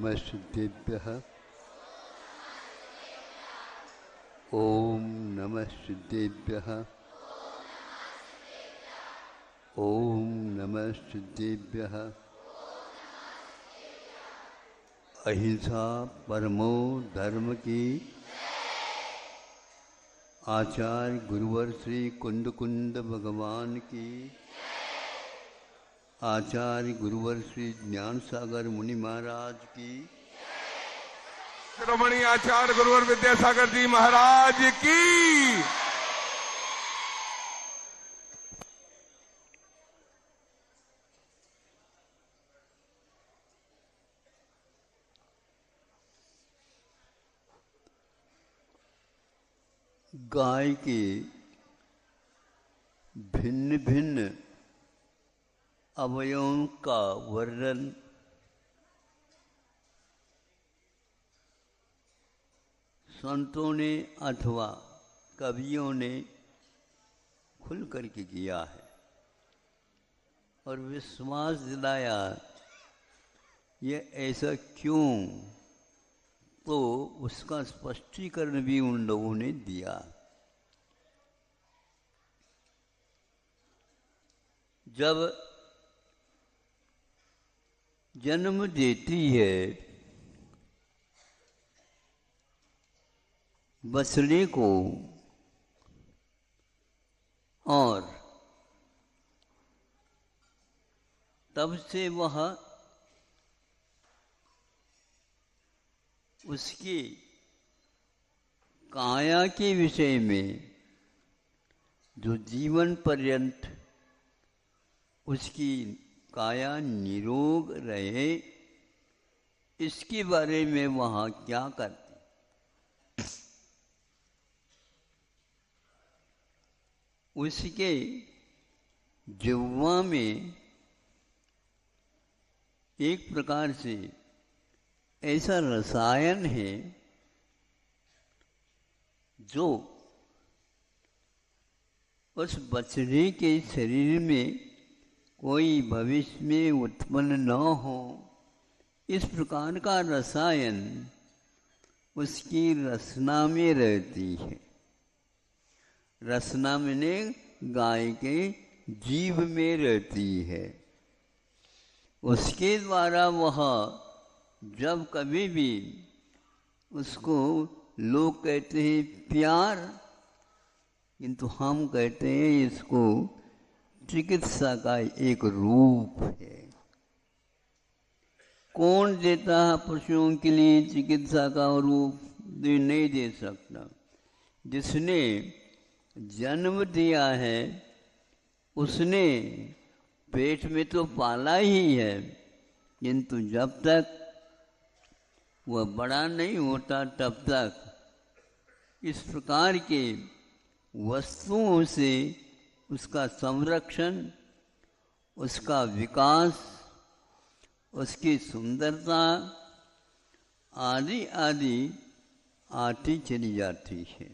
नमः सिद्धेभ्यः। ओम नमः सिद्धेभ्यः। ओम नमः सिद्धेभ्यः। अहिंसा परमो धर्म की। आचार्य गुरुवर श्री कुंद कुंद भगवान की। आचार्य गुरुवर श्री ज्ञान सागर मुनि महाराज की। शिरोमणि आचार्य गुरुवर विद्यासागर जी महाराज की। गाय के भिन्न भिन्न अवयवों का वर्णन संतों ने अथवा कवियों ने खुल करके किया है और विश्वास दिलाया ये ऐसा क्यों, तो उसका स्पष्टीकरण भी उन लोगों ने दिया। जब जन्म देती है बछड़े को और तब से वह उसकी काया के विषय में जो जीवन पर्यंत उसकी काया निरोग रहे, इसके बारे में वह क्या करती। उसके जिह्वा में एक प्रकार से ऐसा रसायन है जो उस बछड़े के शरीर में कोई भविष्य में उत्पन्न न हो, इस प्रकार का रसायन उसकी रसना में रहती है। रसना में गाय के जीभ में रहती है। उसके द्वारा वह जब कभी भी उसको लोग कहते हैं प्यार, किंतु हम कहते हैं इसको चिकित्सा का एक रूप है। कौन देता है पशुओं के लिए चिकित्सा का रूप? नहीं दे सकता। जिसने जन्म दिया है उसने पेट में तो पाला ही है, किंतु जब तक वह बड़ा नहीं होता तब तक इस प्रकार के वस्तुओं से उसका संरक्षण, उसका विकास, उसकी सुंदरता आदि आदि आती चली जाती है।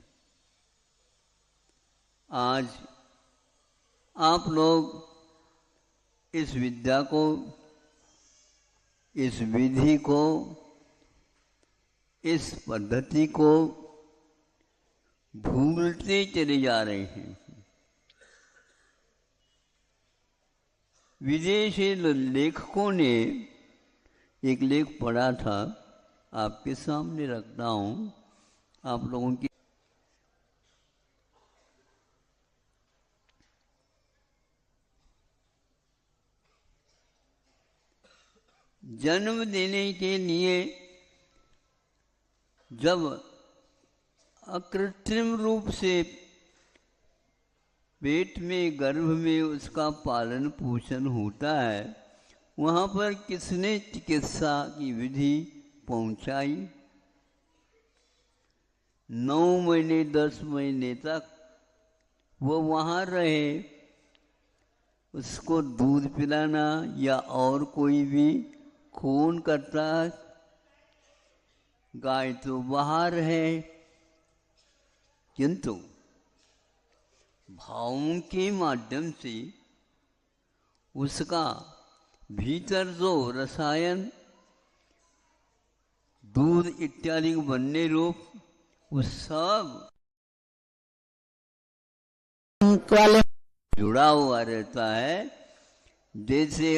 आज आप लोग इस विद्या को, इस विधि को, इस पद्धति को भूलते चले जा रहे हैं। विदेशी लेखकों ने एक लेख पढ़ा था, आपके सामने रखता हूँ आप लोगों की। जन्म देने के लिए जब अकृत्रिम रूप से पेट में, गर्भ में उसका पालन पोषण होता है, वहाँ पर किसने चिकित्सा की विधि पहुँचाई? 9 महीने 10 महीने तक वो वहाँ रहे। उसको दूध पिलाना या और कोई भी खून करता, गाय तो बाहर है, किंतु भावों के माध्यम से उसका भीतर जो रसायन दूध इत्यादि बनने रूप वो सब वाले जुड़ा हुआ रहता है। जैसे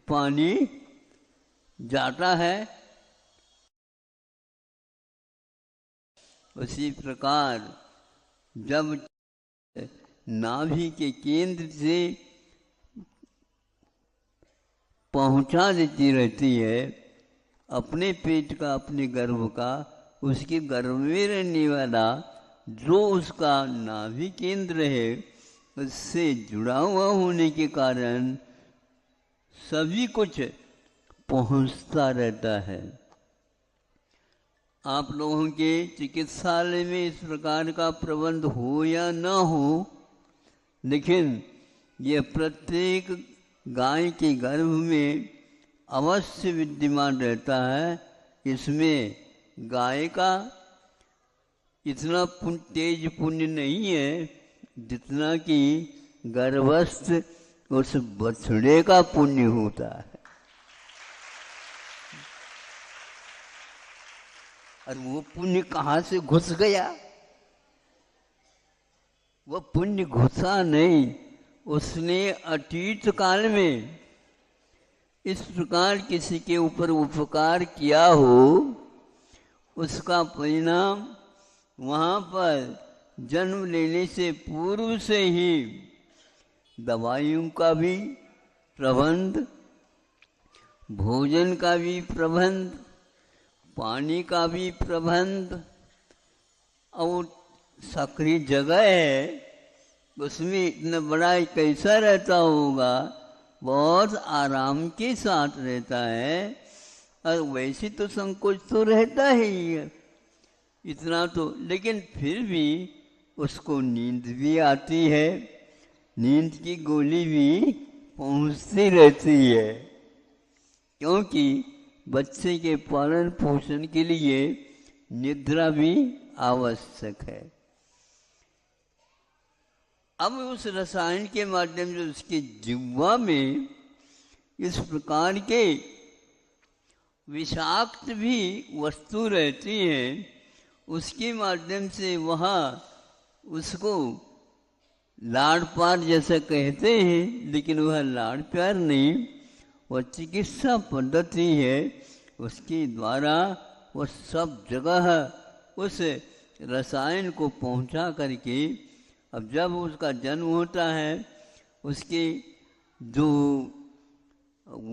पानी जाता है उसी प्रकार जब नाभि के केंद्र से पहुंचा देती रहती है अपने पेट का, अपने गर्भ का, उसके गर्भ में रहने वाला जो उसका नाभि केंद्र है उससे जुड़ा हुआ होने के कारण सभी कुछ पहुंचता रहता है। आप लोगों के चिकित्सालय में इस प्रकार का प्रबंध हो या न हो, लेकिन यह प्रत्येक गाय के गर्भ में अवश्य विद्यमान रहता है। इसमें गाय का इतना तेज पुण्य नहीं है जितना कि गर्भस्थ उस बछड़े का पुण्य होता है। और वो पुण्य कहाँ से घुस गया? वो पुण्य घुसा नहीं, उसने अतीत काल में इस प्रकार किसी के ऊपर उपकार किया हो, उसका परिणाम वहाँ पर जन्म लेने से पूर्व से ही दवाइयों का भी प्रबंध, भोजन का भी प्रबंध, पानी का भी प्रबंध, और सक्रिय जगह है उसमें इतना बड़ा कैसा रहता होगा, बहुत आराम के साथ रहता है। और वैसे तो संकोच तो रहता ही है इतना तो, लेकिन फिर भी उसको नींद भी आती है, नींद की गोली भी पहुंचती रहती है, क्योंकि बच्चे के पालन पोषण के लिए निद्रा भी आवश्यक है। अब उस रसायन के माध्यम से उसके जिह्वा में इस प्रकार के विषाक्त भी वस्तु रहती है, उसके माध्यम से वहाँ उसको लाड़ प्यार जैसा कहते हैं, लेकिन वह लाड़ प्यार नहीं, वह चिकित्सा पद्धति है। उसके द्वारा वह सब जगह उस रसायन को पहुंचा करके, अब जब उसका जन्म होता है उसके जो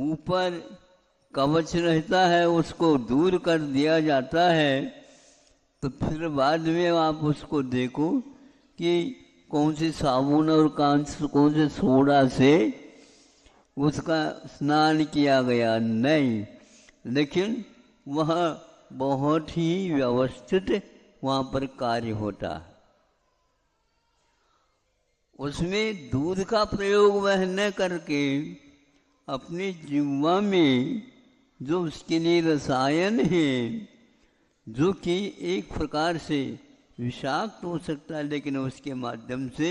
ऊपर कवच रहता है उसको दूर कर दिया जाता है। तो फिर बाद में आप उसको देखो कि कौन से साबुन और कौन से सोडा से उसका स्नान किया गया, नहीं, लेकिन वह बहुत ही व्यवस्थित वहाँ पर कार्य होता है। उसमें दूध का प्रयोग वह न करके अपने जिह्वा में जो उसके लिए रसायन है, जो कि एक प्रकार से विषाक्त हो सकता है, लेकिन उसके माध्यम से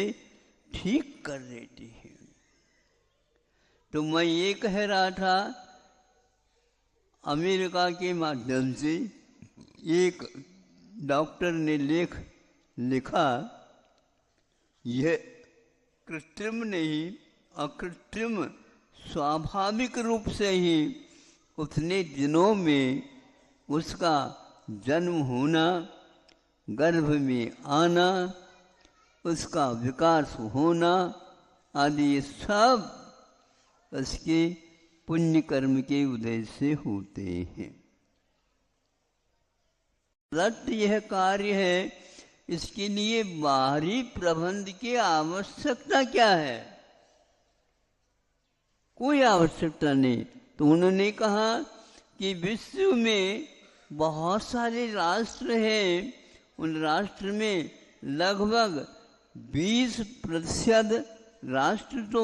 ठीक कर देती है। तो मैं ये कह रहा था, अमेरिका के माध्यम से एक डॉक्टर ने लिखा, यह कृत्रिम नहीं अकृत्रिम स्वाभाविक रूप से ही उतने दिनों में उसका जन्म होना, गर्भ में आना, उसका विकास होना आदि सब उसके पुण्य कर्म के उदय से होते हैं। व्रत यह कार्य है, इसके लिए बाहरी प्रबंध की आवश्यकता क्या है? कोई आवश्यकता नहीं। तो उन्होंने कहा कि विश्व में बहुत सारे राष्ट्र हैं, उन राष्ट्र में लगभग 20% राष्ट्र तो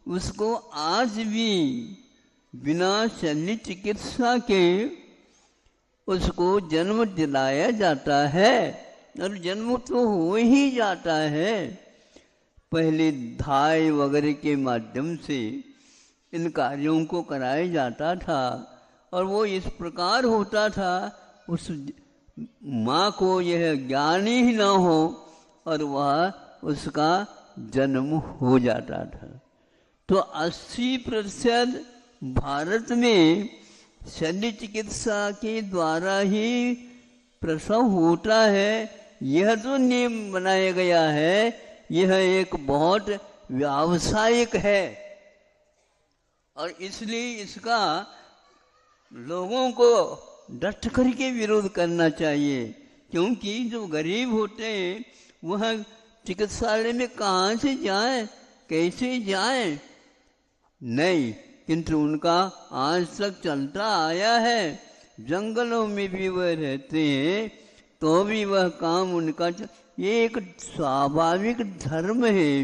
उसको आज भी बिना शल्य चिकित्सा के उसको जन्म दिलाया जाता है, और जन्म तो हो ही जाता है। पहले धाय वगैरह के माध्यम से इन कार्यों को कराया जाता था, और वो इस प्रकार होता था, उस माँ को यह ज्ञान ही न हो और वह उसका जन्म हो जाता था। तो 80% भारत में शल्य चिकित्सा के द्वारा ही प्रसव होता है। यह तो नियम बनाया गया है, यह एक बहुत व्यावसायिक है और इसलिए इसका लोगों को डट करके विरोध करना चाहिए, क्योंकि जो गरीब होते हैं वह चिकित्सालय में कहाँ से जाएं, कैसे जाएं? नहीं, किंतु उनका आज तक चलता आया है। जंगलों में भी वह रहते हैं तो भी वह काम उनका ये एक स्वाभाविक धर्म है,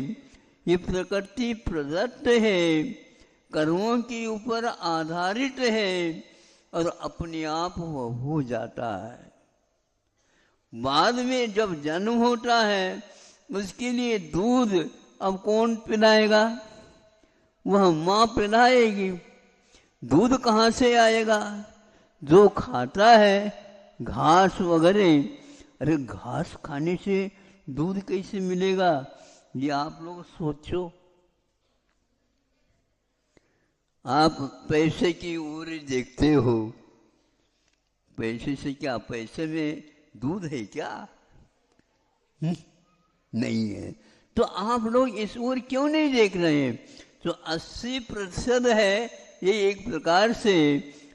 ये प्रकृति प्रदत्त है, कर्मों के ऊपर आधारित है और अपने आप वह हो जाता है। बाद में जब जन्म होता है उसके लिए दूध अब कौन पिलाएगा? वह माँ पिलाएगी। दूध कहाँ से आएगा? जो खाता है घास वगैरह, अरे घास खाने से दूध कैसे मिलेगा? ये आप लोग सोचो। आप पैसे की ओर देखते हो, पैसे से क्या, पैसे में दूध है क्या? नहीं है। तो आप लोग इस ओर क्यों नहीं देख रहे हैं? तो 80% है ये एक प्रकार से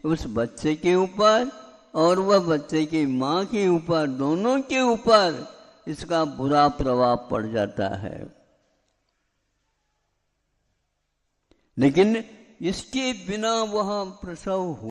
उस बच्चे के ऊपर और वह बच्चे की माँ के ऊपर, दोनों के ऊपर इसका बुरा प्रभाव पड़ जाता है। लेकिन इसके बिना वह प्रसव